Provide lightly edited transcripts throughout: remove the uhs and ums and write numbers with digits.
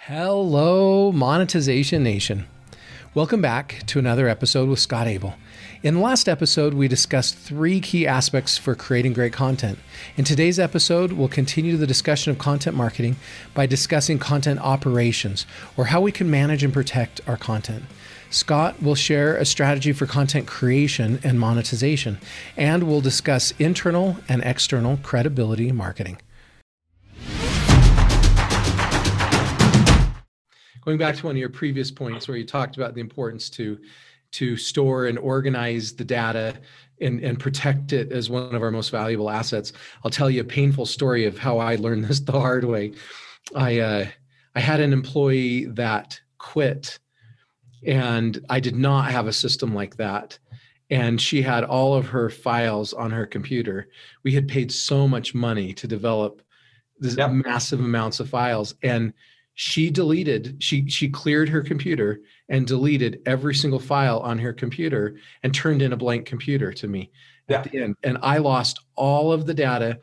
Hello, Monetization Nation. Welcome back to another episode with Scott Abel. In the last episode, we discussed three key aspects for creating great content. In today's episode, we'll continue the discussion of content marketing by discussing content operations, or how we can manage and protect our content. Scott will share a strategy for content creation and monetization, and we'll discuss internal and external credibility marketing. Going back to one of your previous points where you talked about the importance to store and organize the data and protect it as one of our most valuable assets. I'll tell you a painful story of how I learned this the hard way. I had an employee that quit, and I did not have a system like that. And she had all of her files on her computer. We had paid so much money to develop this massive amounts of files, and she cleared her computer and deleted every single file on her computer and turned in a blank computer to me at the end. And I lost all of the data,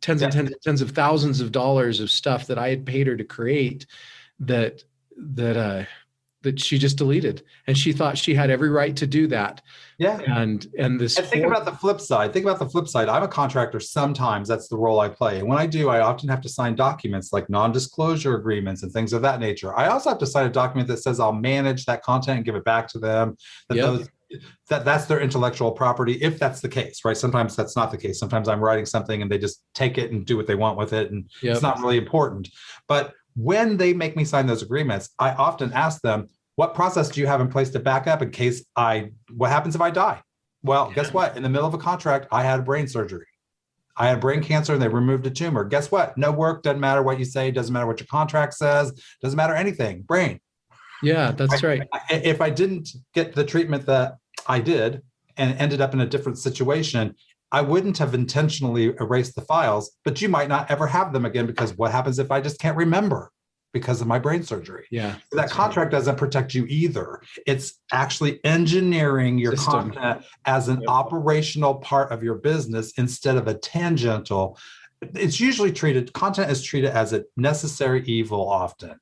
tens of thousands of dollars of stuff that I had paid her to create that she just deleted. And she thought she had every right to do that. Yeah. And think about the flip side. I'm a contractor. Sometimes that's the role I play. And when I do, I often have to sign documents like non-disclosure agreements and things of that nature. I also have to sign a document that says I'll manage that content and give it back to them. That's their intellectual property, if that's the case, right? Sometimes that's not the case. Sometimes I'm writing something and they just take it and do what they want with it. And it's not really important. But when they make me sign those agreements, I often ask them, what process do you have in place to back up in case what happens if I die? Well, guess what? In the middle of a contract, I had brain surgery. I had brain cancer and they removed a tumor. Guess what? No work, doesn't matter what you say, doesn't matter what your contract says, doesn't matter anything, brain. Yeah, that's right. If I didn't get the treatment that I did and ended up in a different situation, I wouldn't have intentionally erased the files, but you might not ever have them again, because what happens if I just can't remember because of my brain surgery? Yeah. That contract doesn't protect you either. It's actually engineering your content as an operational part of your business instead of a tangential. It's usually content is treated as a necessary evil often.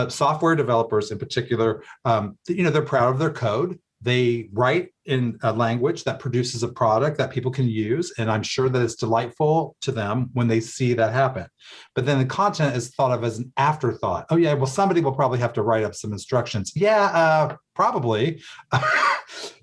Software developers in particular, they're proud of their code. They write in a language that produces a product that people can use, and I'm sure that it's delightful to them when they see that happen. But then the content is thought of as an afterthought. Oh yeah, well, somebody will probably have to write up some instructions. Yeah, probably.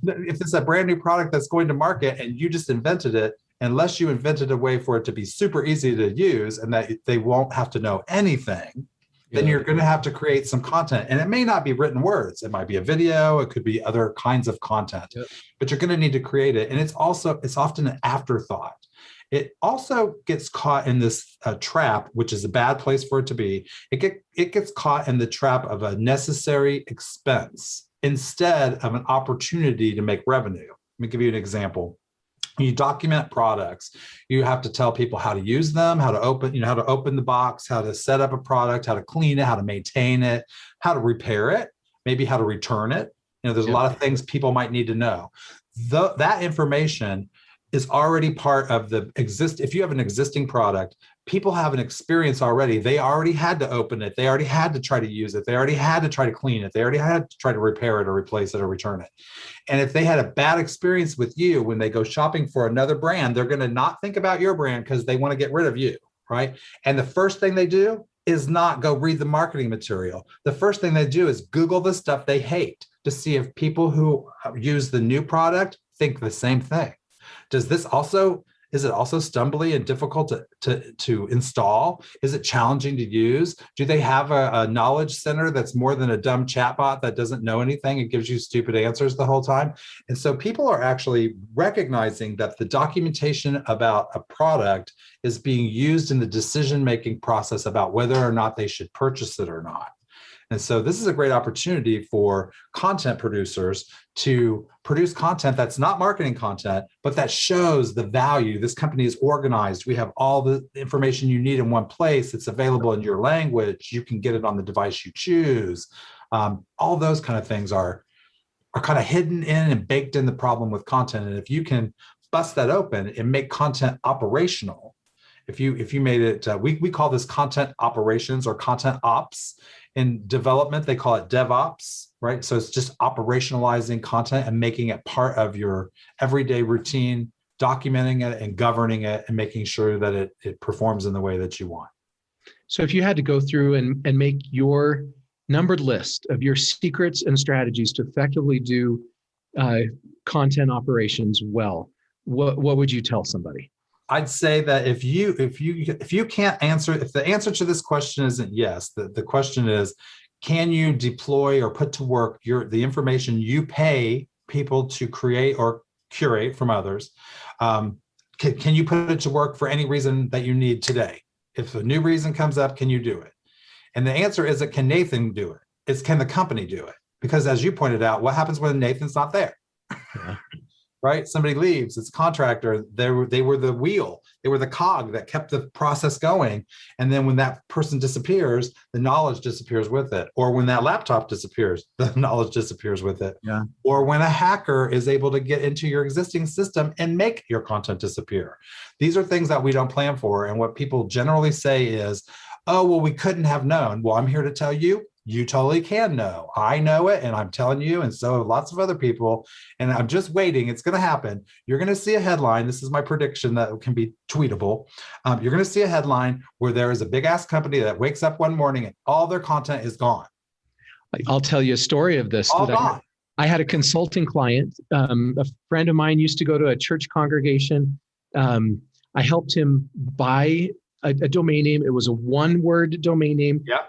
If it's a brand new product that's going to market and you just invented it, unless you invented a way for it to be super easy to use and that they won't have to know anything, then you're going to have to create some content. And it may not be written words. It might be a video. It could be other kinds of content, but you're going to need to create it. And it's often an afterthought. It also gets caught in this trap, which is a bad place for it to be. It gets caught in the trap of a necessary expense instead of an opportunity to make revenue. Let me give you an example. You document products. You have to tell people how to use them, how to open the box, how to set up a product, how to clean it, how to maintain it, how to repair it, maybe how to return it. There's a lot of things people might need to know. That information is already part of if you have an existing product, people have an experience already. They already had to open it. They already had to try to use it. They already had to try to clean it. They already had to try to repair it or replace it or return it. And if they had a bad experience with you, when they go shopping for another brand, they're going to not think about your brand because they want to get rid of you, right? And the first thing they do is not go read the marketing material. The first thing they do is Google the stuff they hate to see if people who use the new product think the same thing. Is it also stumbly and difficult to install? Is it challenging to use? Do they have a knowledge center that's more than a dumb chatbot that doesn't know anything and gives you stupid answers the whole time? And so people are actually recognizing that the documentation about a product is being used in the decision-making process about whether or not they should purchase it or not. And so this is a great opportunity for content producers to produce content that's not marketing content, but that shows the value. This company is organized. We have all the information you need in one place. It's available in your language. You can get it on the device you choose. All those kind of things are kind of hidden in and baked in the problem with content. And if you can bust that open and make content operational If you made it, we call this content operations or content ops. In development, they call it DevOps, right? So it's just operationalizing content and making it part of your everyday routine, documenting it and governing it and making sure that it performs in the way that you want. So if you had to go through and make your numbered list of your secrets and strategies to effectively do content operations well, what would you tell somebody? I'd say that if you can't answer, if the answer to this question isn't yes, the question is, can you deploy or put to work the information you pay people to create or curate from others? Can you put it to work for any reason that you need today? If a new reason comes up, can you do it? And the answer isn't can Nathan do it? It's can the company do it? Because as you pointed out, what happens when Nathan's not there? Yeah. Right? Somebody leaves, it's a contractor. They were the wheel, they were the cog that kept the process going. And then when that person disappears, the knowledge disappears with it. Or when that laptop disappears, the knowledge disappears with it. Yeah. Or when a hacker is able to get into your existing system and make your content disappear. These are things that we don't plan for. And what people generally say is, oh, well, we couldn't have known. Well, I'm here to tell you, you totally can know. I know it, and I'm telling you, and so have lots of other people. And I'm just waiting. It's going to happen. You're going to see a headline. This is my prediction that can be tweetable. You're going to see a headline where there is a big ass company that wakes up one morning and all their content is gone. I'll tell you a story of this. All gone. I had a consulting client. A friend of mine used to go to a church congregation. I helped him buy a domain name. It was a one-word domain name. Yeah.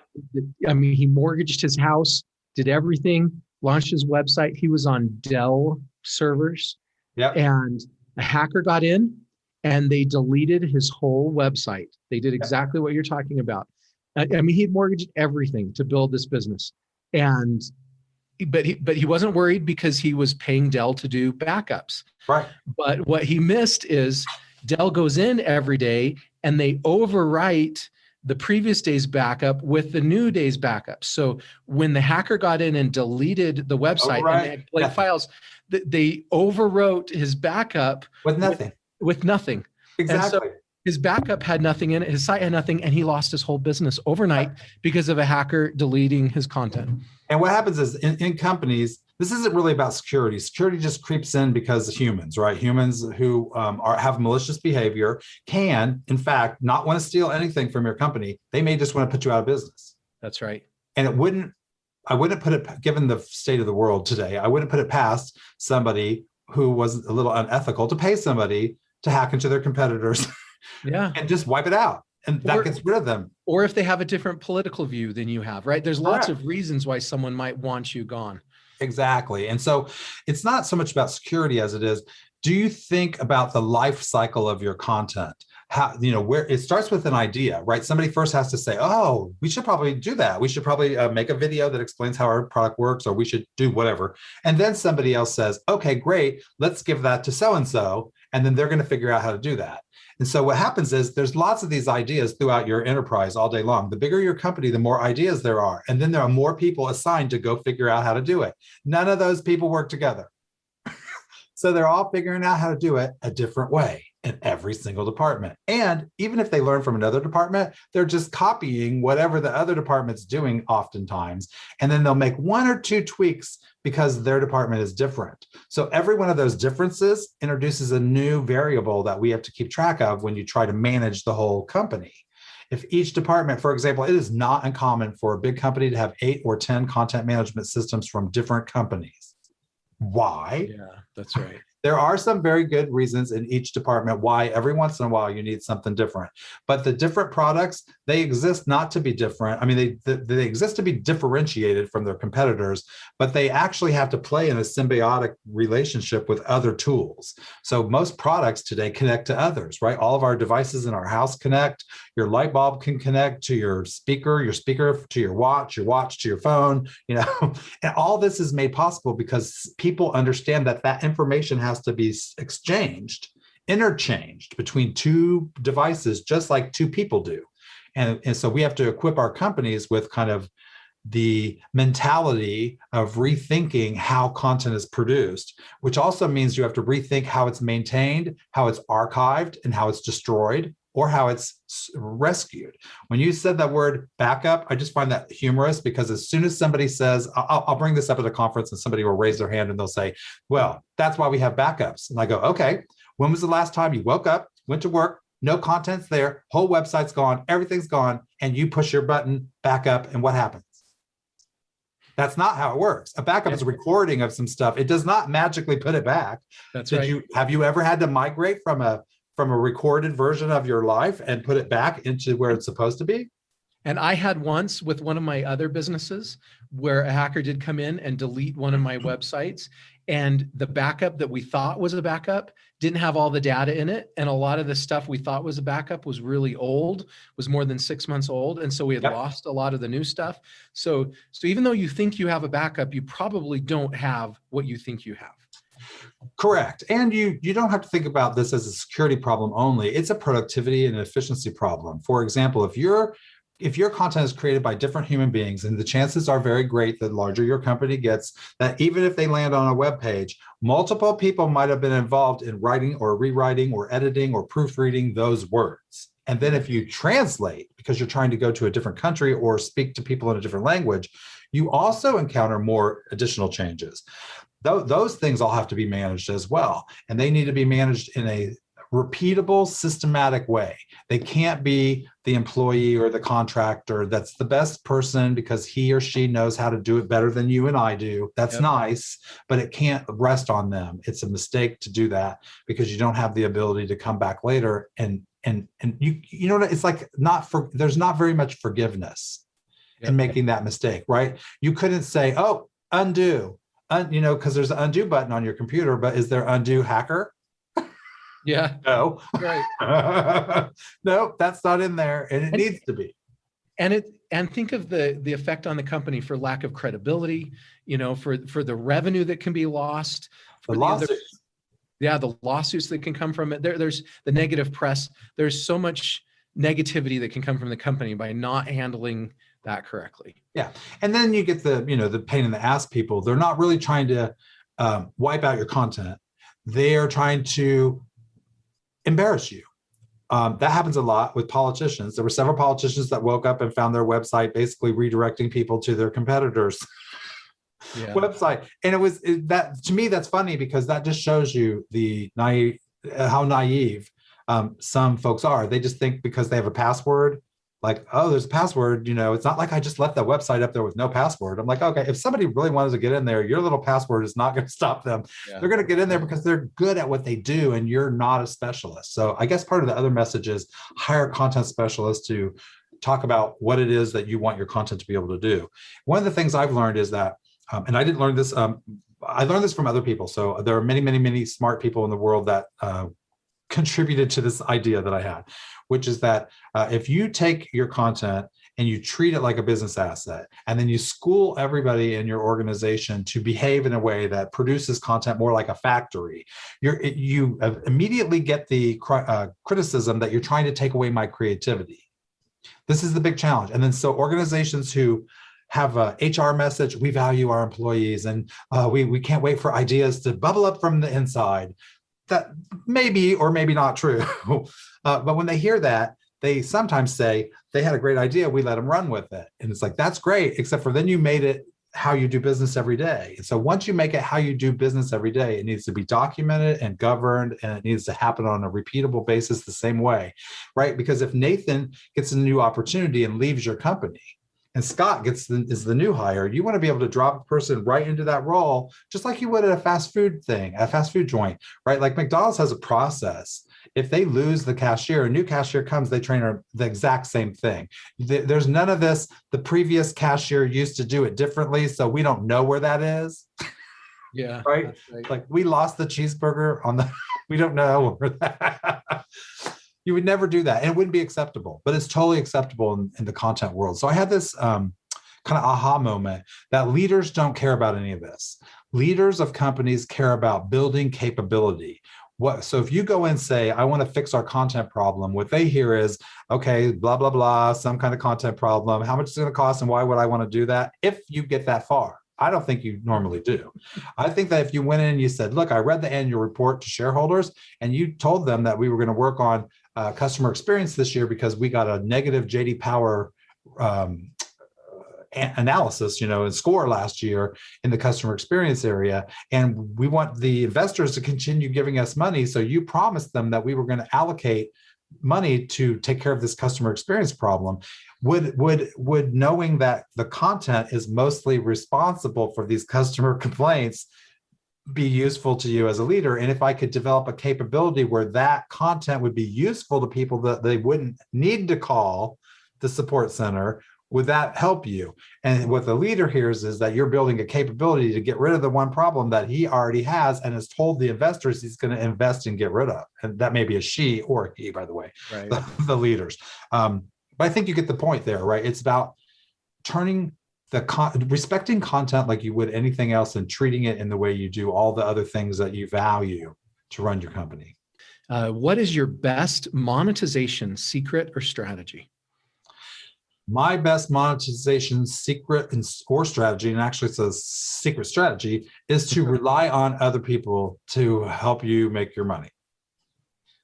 I mean, he mortgaged his house, did everything, launched his website. He was on Dell servers. Yeah. And a hacker got in and they deleted his whole website. They did exactly what you're talking about. I mean, he mortgaged everything to build this business. But he wasn't worried because he was paying Dell to do backups. Right. But what he missed is Dell goes in every day and they overwrite the previous day's backup with the new day's backup. So when the hacker got in and deleted the website and they had blank files, they overwrote his backup with nothing. With nothing. Exactly. And so his backup had nothing in it. His site had nothing, and he lost his whole business overnight because of a hacker deleting his content. And what happens is in companies, this isn't really about security. Security just creeps in because humans, right? Humans who have malicious behavior can, in fact, not want to steal anything from your company. They may just want to put you out of business. That's right. And I wouldn't put it, given the state of the world today, I wouldn't put it past somebody who was a little unethical to pay somebody to hack into their competitors and just wipe it out. And that gets rid of them. Or if they have a different political view than you have, right? There's lots of reasons why someone might want you gone. Exactly. And so it's not so much about security as it is, do you think about the life cycle of your content? How, where it starts with an idea, right? Somebody first has to say, oh, we should probably do that. We should probably make a video that explains how our product works, or we should do whatever. And then somebody else says, okay, great, let's give that to so-and-so. And then they're going to figure out how to do that. And so what happens is there's lots of these ideas throughout your enterprise all day long. The bigger your company, the more ideas there are. And then there are more people assigned to go figure out how to do it. None of those people work together. So they're all figuring out how to do it a different way in every single department. And even if they learn from another department, they're just copying whatever the other department's doing oftentimes. And then they'll make one or two tweaks because their department is different. So every one of those differences introduces a new variable that we have to keep track of when you try to manage the whole company. If each department, for example, it is not uncommon for a big company to have 8 or 10 content management systems from different companies. Why? Yeah, that's right. There are some very good reasons in each department why every once in a while you need something different. But the different products, they exist not to be different. I mean, they exist to be differentiated from their competitors, but they actually have to play in a symbiotic relationship with other tools. So most products today connect to others, right? All of our devices in our house connect. Your light bulb can connect to your speaker to your watch to your phone, and all this is made possible because people understand that information has to be interchanged between two devices, just like two people do. And so we have to equip our companies with kind of the mentality of rethinking how content is produced, which also means you have to rethink how it's maintained, how it's archived, and how it's destroyed, or how it's rescued. When you said that word backup, I just find that humorous, because as soon as somebody says, I'll bring this up at a conference and somebody will raise their hand and they'll say, well, that's why we have backups. And I go, okay, when was the last time you woke up, went to work, no content's there, whole website's gone, everything's gone, and you push your button back up, and what happens? That's not how it works. A backup is a recording of some stuff. It does not magically put it back. That's right. Have you ever had to migrate from a recorded version of your life and put it back into where it's supposed to be? And I had once with one of my other businesses where a hacker did come in and delete one of my websites, and the backup that we thought was a backup didn't have all the data in it. And a lot of the stuff we thought was a backup was really old, was more than 6 months old. And so we had lost a lot of the new stuff. So even though you think you have a backup, you probably don't have what you think you have. Correct. And you don't have to think about this as a security problem only. It's a productivity and efficiency problem. For example, if your content is created by different human beings, and the chances are very great the larger your company gets, that even if they land on a web page, multiple people might have been involved in writing or rewriting or editing or proofreading those words. And then if you translate, because you're trying to go to a different country or speak to people in a different language, you also encounter more additional changes. Those things all have to be managed as well. And they need to be managed in a repeatable, systematic way. They can't be the employee or the contractor that's the best person because he or she knows how to do it better than you and I do. That's nice, but it can't rest on them. It's a mistake to do that because you don't have the ability to come back later and you know, it's like there's not very much forgiveness in making that mistake, right? You couldn't say, oh, undo, because there's an undo button on your computer, but is there undo hacker? Yeah. No. Right. No, that's not in there, and it needs to be. And think of the effect on the company for lack of credibility, for the revenue that can be lost, for the lawsuits. The lawsuits that can come from it. There's the negative press. There's so much negativity that can come from the company by not handling that correctly. Yeah. And then you get the pain in the ass people. They're not really trying to wipe out your content. They are trying to embarrass you. That happens a lot with politicians. There were several politicians that woke up and found their website basically redirecting people to their competitors' website. And that to me, that's funny because that just shows you how naive some folks are. They just think because they have a password, like, oh, there's a password, it's not like I just left that website up there with no password. I'm like, okay, if somebody really wanted to get in there, your little password is not going to stop them. Yeah. They're going to get in there because they're good at what they do and you're not a specialist. So I guess part of the other message is hire content specialists to talk about what it is that you want your content to be able to do. One of the things I've learned is that, and I didn't learn this, I learned this from other people. So there are many, many, many smart people in the world that contributed to this idea that I had, which is that if you take your content and you treat it like a business asset, and then you school everybody in your organization to behave in a way that produces content more like a factory, you immediately get the criticism that you're trying to take away my creativity. This is the big challenge. And then so organizations who have a HR message, we value our employees and we can't wait for ideas to bubble up from the inside. That may be or maybe not true. But when they hear that, they sometimes say, they had a great idea, we let them run with it. And it's like, that's great, except for then you made it how you do business every day. And so once you make it how you do business every day, it needs to be documented and governed, and it needs to happen on a repeatable basis the same way, right? Because if Nathan gets a new opportunity and leaves your company, and Scott is the new hire, you want to be able to drop a person right into that role, just like you would at a fast food joint, right? Like McDonald's has a process. If they lose the cashier, a new cashier comes, they train her the exact same thing. There's none of this, the previous cashier used to do it differently, so we don't know where that is. Yeah. Right? Like we lost the cheeseburger we don't know where that. You would never do that. And it wouldn't be acceptable, but it's totally acceptable in the content world. So I had this kind of aha moment that leaders don't care about any of this. Leaders of companies care about building capability. So if you go and say, I want to fix our content problem, what they hear is, okay, blah, blah, blah, some kind of content problem. How much is it going to cost and why would I want to do that? If you get that far. I don't think you normally do. I think that if you went in and you said, look, I read the annual report to shareholders and you told them that we were going to work on customer experience this year because we got a negative JD Power analysis, and score last year in the customer experience area. And we want the investors to continue giving us money. So you promised them that we were going to allocate money to take care of this customer experience problem. Would knowing that the content is mostly responsible for these customer complaints be useful to you as a leader? And if I could develop a capability where that content would be useful to people that they wouldn't need to call the support center, would that help you? And what the leader hears is that you're building a capability to get rid of the one problem that he already has and has told the investors he's going to invest and get rid of. And that may be a she or a he, by the way, right. the leaders. But I think you get the point there, right? It's about turning respecting content like you would anything else and treating it in the way you do all the other things that you value to run your company. What is your best monetization secret or strategy? My best monetization secret or strategy, and actually it's a secret strategy, is to rely on other people to help you make your money.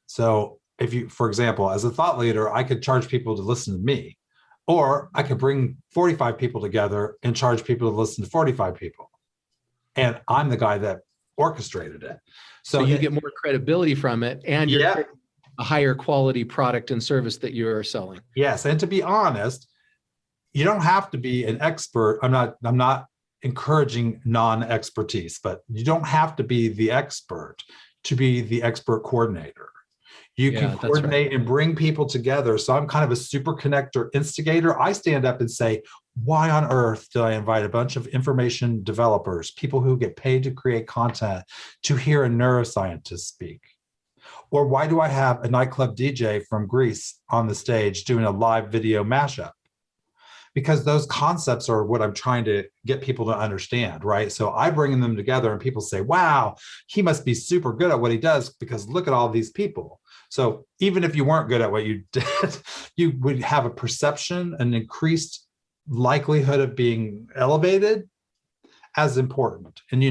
So if you, for example, as a thought leader, I could charge people to listen to me, or I could bring 45 people together and charge people to listen to 45 people. And I'm the guy that orchestrated it. So you get more credibility from it, and you're a higher quality product and service that you are selling. Yes. And to be honest, you don't have to be an expert. I'm not encouraging non-expertise, but you don't have to be the expert to be the expert coordinator. You can coordinate and bring people together. So I'm kind of a super connector instigator. I stand up and say, why on earth did I invite a bunch of information developers, people who get paid to create content, to hear a neuroscientist speak? Or why do I have a nightclub DJ from Greece on the stage doing a live video mashup? Because those concepts are what I'm trying to get people to understand, right? So I bring them together and people say, wow, he must be super good at what he does because look at all these people. So even if you weren't good at what you did, you would have a perception, an increased likelihood of being elevated as important. And,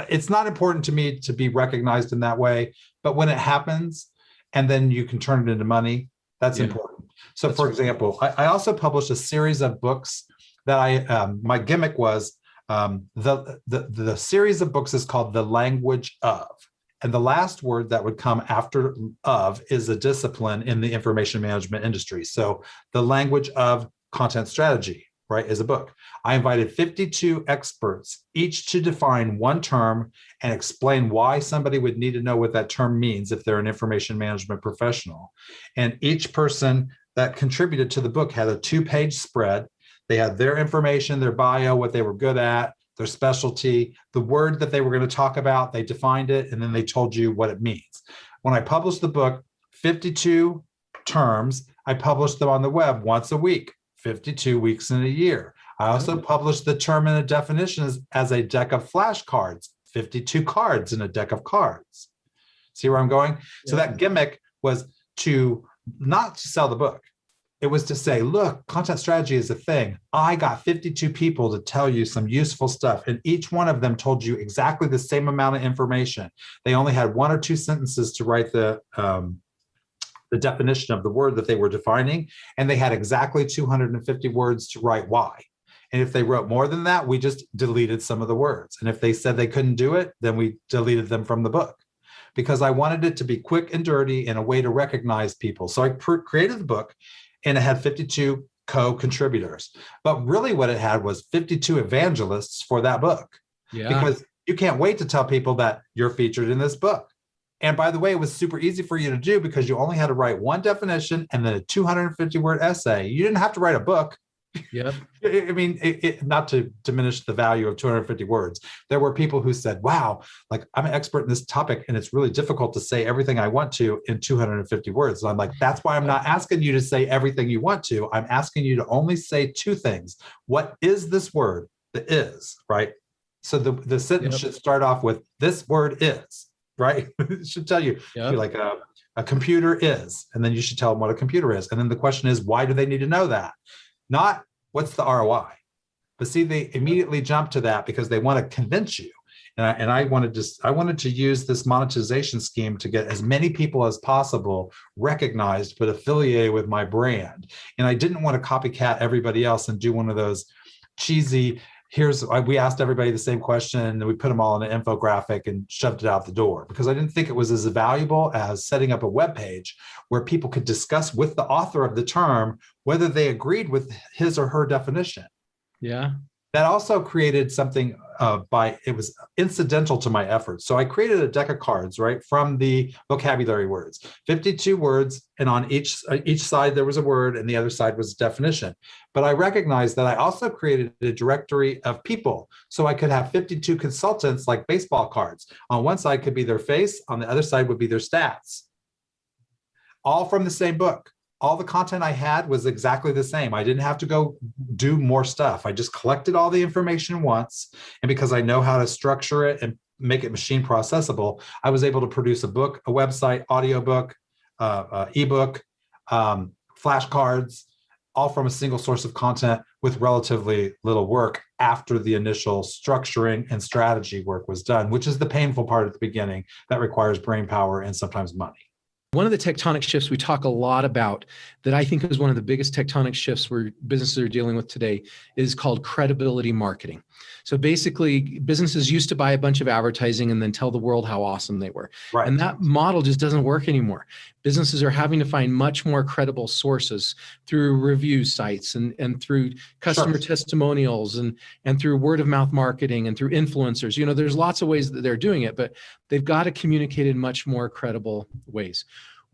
it's not important to me to be recognized in that way, but when it happens and then you can turn it into money, that's important. So for example, I also published a series of books that my gimmick was the series of books is called The Language Of. And the last word that would come after of is a discipline in the information management industry. So The Language Of Content Strategy, right, is a book. I invited 52 experts, each to define one term and explain why somebody would need to know what that term means if they're an information management professional. And each person that contributed to the book had a 2-page spread. They had their information, their bio, what they were good at, their specialty, the word that they were going to talk about, they defined it, and then they told you what it means. When I published the book, 52 terms, I published them on the web once a week, 52 weeks in a year. I also published the term and the definitions as a deck of flashcards, 52 cards in a deck of cards. See where I'm going? So that gimmick was not to sell the book. It was to say, look, content strategy is a thing. I got 52 people to tell you some useful stuff, and each one of them told you exactly the same amount of information. They only had 1 or 2 sentences to write the definition of the word that they were defining, and they had exactly 250 words to write why. And if they wrote more than that, we just deleted some of the words. And if they said they couldn't do it, then we deleted them from the book, because I wanted it to be quick and dirty and a way to recognize people. So I created the book, and it had 52 co-contributors. But really what it had was 52 evangelists for that book. Because you can't wait to tell people that you're featured in this book. And by the way, it was super easy for you to do because you only had to write one definition and then a 250-word essay. You didn't have to write a book. Yep. I mean, not to diminish the value of 250 words. There were people who said, wow, like I'm an expert in this topic and it's really difficult to say everything I want to in 250 words. So I'm like, that's why I'm not asking you to say everything you want to. I'm asking you to only say 2 things. What is this word? The is, right? So the sentence should start off with this word is, right? It should tell you, like a computer is, and then you should tell them what a computer is. And then the question is, why do they need to know that? Not what's the ROI. But see, they immediately jump to that because they want to convince you. And I wanted to use this monetization scheme to get as many people as possible recognized, but affiliated with my brand. And I didn't want to copycat everybody else and do one of those cheesy, we asked everybody the same question and we put them all in an infographic and shoved it out the door, because I didn't think it was as valuable as setting up a web page where people could discuss with the author of the term whether they agreed with his or her definition. Yeah. That also created something it was incidental to my efforts. So I created a deck of cards, right, from the vocabulary words, 52 words, and on each side there was a word and the other side was a definition. But I recognized that I also created a directory of people. So I could have 52 consultants like baseball cards. On one side could be their face, on the other side would be their stats. All from the same book. All the content I had was exactly the same. I didn't have to go do more stuff. I just collected all the information once. And because I know how to structure it and make it machine processable, I was able to produce a book, a website, audiobook, ebook, flashcards, all from a single source of content with relatively little work after the initial structuring and strategy work was done, which is the painful part at the beginning that requires brain power and sometimes money. One of the tectonic shifts we talk a lot about that I think is one of the biggest tectonic shifts where businesses are dealing with today is called credibility marketing. So basically, businesses used to buy a bunch of advertising and then tell the world how awesome they were. Right. And that model just doesn't work anymore. Businesses are having to find much more credible sources through review sites and through customer testimonials and through word of mouth marketing and through influencers. You know, there's lots of ways that they're doing it, but they've got to communicate in much more credible ways.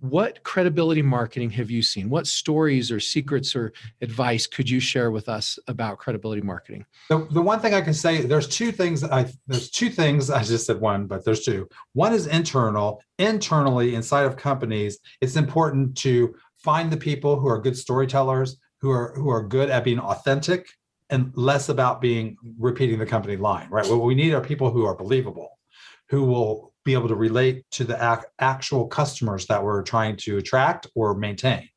What credibility marketing have you seen? What stories or secrets or advice could you share with us about credibility marketing? The one thing I can say, there's two things, I just said one, but there's two. One is internally inside of companies. It's important to find the people who are good storytellers, who are good at being authentic and less about repeating the company line, right? What we need are people who are believable, who will be able to relate to the actual customers that we're trying to attract or maintain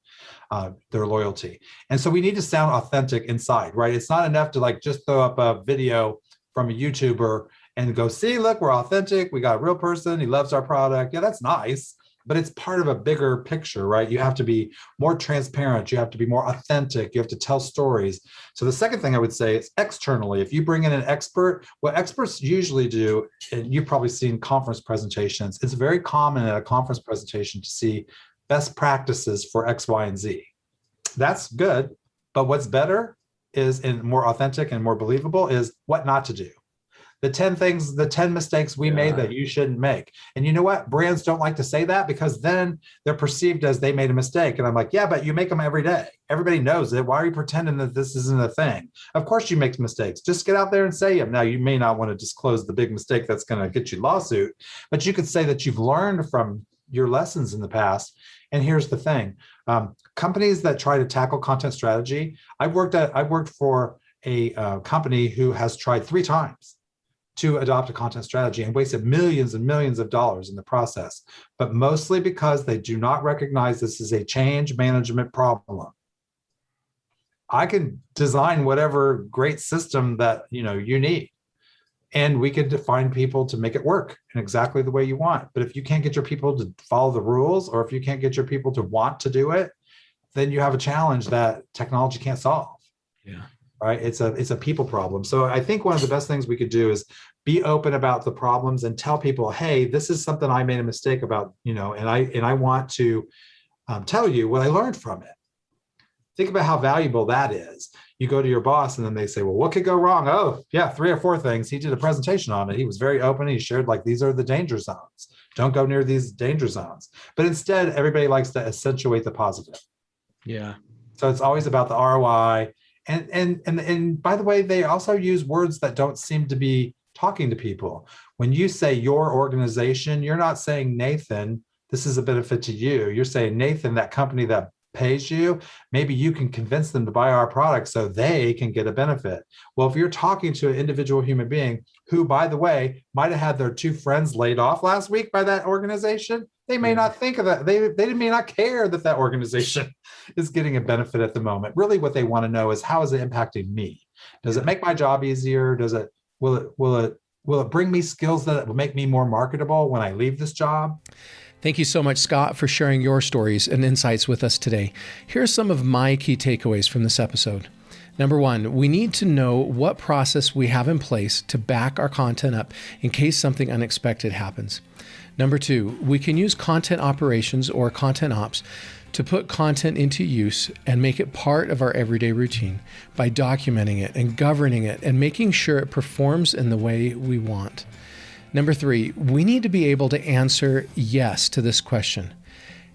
their loyalty. And so we need to sound authentic inside, right? It's not enough to just throw up a video from a YouTuber and go, see, look, we're authentic. We got a real person. He loves our product. Yeah, that's nice. But it's part of a bigger picture, right? You have to be more transparent. You have to be more authentic. You have to tell stories. So the second thing I would say is externally, if you bring in an expert, what experts usually do, and you've probably seen conference presentations, it's very common at a conference presentation to see best practices for X, Y, and Z. That's good. But what's better is, and more authentic and more believable, is what not to do. The 10 mistakes we made that you shouldn't make. And you know what? Brands don't like to say that because then they're perceived as they made a mistake. And I'm like, yeah, but you make them every day. Everybody knows it. Why are you pretending that this isn't a thing? Of course you make mistakes. Just get out there and say them. Now, you may not want to disclose the big mistake that's going to get you lawsuit, but you could say that you've learned from your lessons in the past. And here's the thing. Companies that try to tackle content strategy, I've worked for a company who has tried 3 times to adopt a content strategy and wasted millions and millions of dollars in the process, but mostly because they do not recognize this is a change management problem. I can design whatever great system that you need, and we can define people to make it work in exactly the way you want. But if you can't get your people to follow the rules, or if you can't get your people to want to do it, then you have a challenge that technology can't solve. Yeah. Right? It's a people problem. So I think one of the best things we could do is be open about the problems and tell people, hey, this is something I made a mistake about, and I want to tell you what I learned from it. Think about how valuable that is. You go to your boss and then they say, well, what could go wrong? Oh, yeah, 3 or 4 things. He did a presentation on it. He was very open. He shared these are the danger zones. Don't go near these danger zones. But instead, everybody likes to accentuate the positive. Yeah. So it's always about the ROI. And by the way, they also use words that don't seem to be talking to people. When you say your organization, you're not saying, Nathan, this is a benefit to you. You're saying, Nathan, that company that pays you, maybe you can convince them to buy our product so they can get a benefit. Well, if you're talking to an individual human being who, by the way, might have had their 2 friends laid off last week by that organization, they may not think of that. They may not care that organization is getting a benefit at the moment. Really, what they want to know is, how is it impacting me? Does it make my job easier? Will it Will it bring me skills that will make me more marketable when I leave this job? Thank you so much, Scott, for sharing your stories and insights with us today. Here are some of my key takeaways from this episode. Number one, we need to know what process we have in place to back our content up in case something unexpected happens. Number two, we can use content operations or content ops to put content into use and make it part of our everyday routine by documenting it and governing it and making sure it performs in the way we want. Number three, we need to be able to answer yes to this question.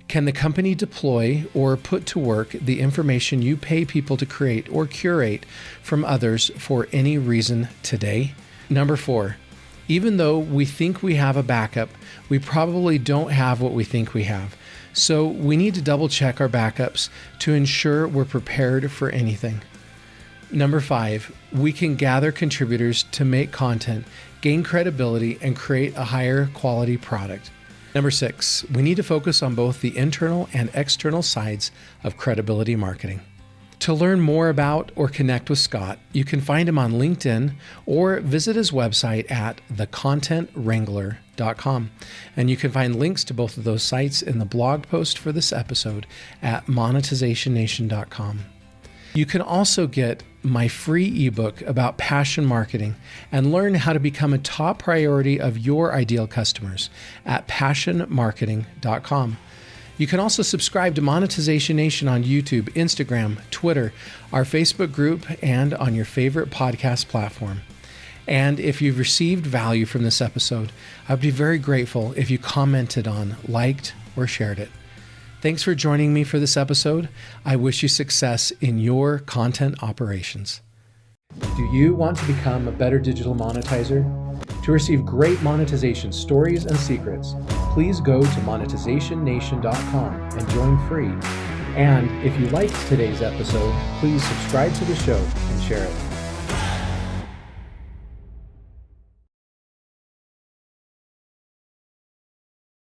Can the company deploy or put to work the information you pay people to create or curate from others for any reason today? Number four, even though we think we have a backup, we probably don't have what we think we have. So we need to double check our backups to ensure we're prepared for anything. Number five, we can gather contributors to make content, gain credibility, and create a higher quality product. Number six, we need to focus on both the internal and external sides of credibility marketing. To learn more about or connect with Scott, you can find him on LinkedIn or visit his website at thecontentwrangler.com. And you can find links to both of those sites in the blog post for this episode at monetizationnation.com. You can also get my free ebook about passion marketing and learn how to become a top priority of your ideal customers at passionmarketing.com. You can also subscribe to Monetization Nation on YouTube, Instagram, Twitter, our Facebook group, and on your favorite podcast platform. And if you've received value from this episode, I'd be very grateful if you commented on, liked, or shared it. Thanks for joining me for this episode. I wish you success in your content operations. Do you want to become a better digital monetizer? To receive great monetization stories and secrets, please go to monetizationnation.com and join free. And if you liked today's episode, please subscribe to the show and share it.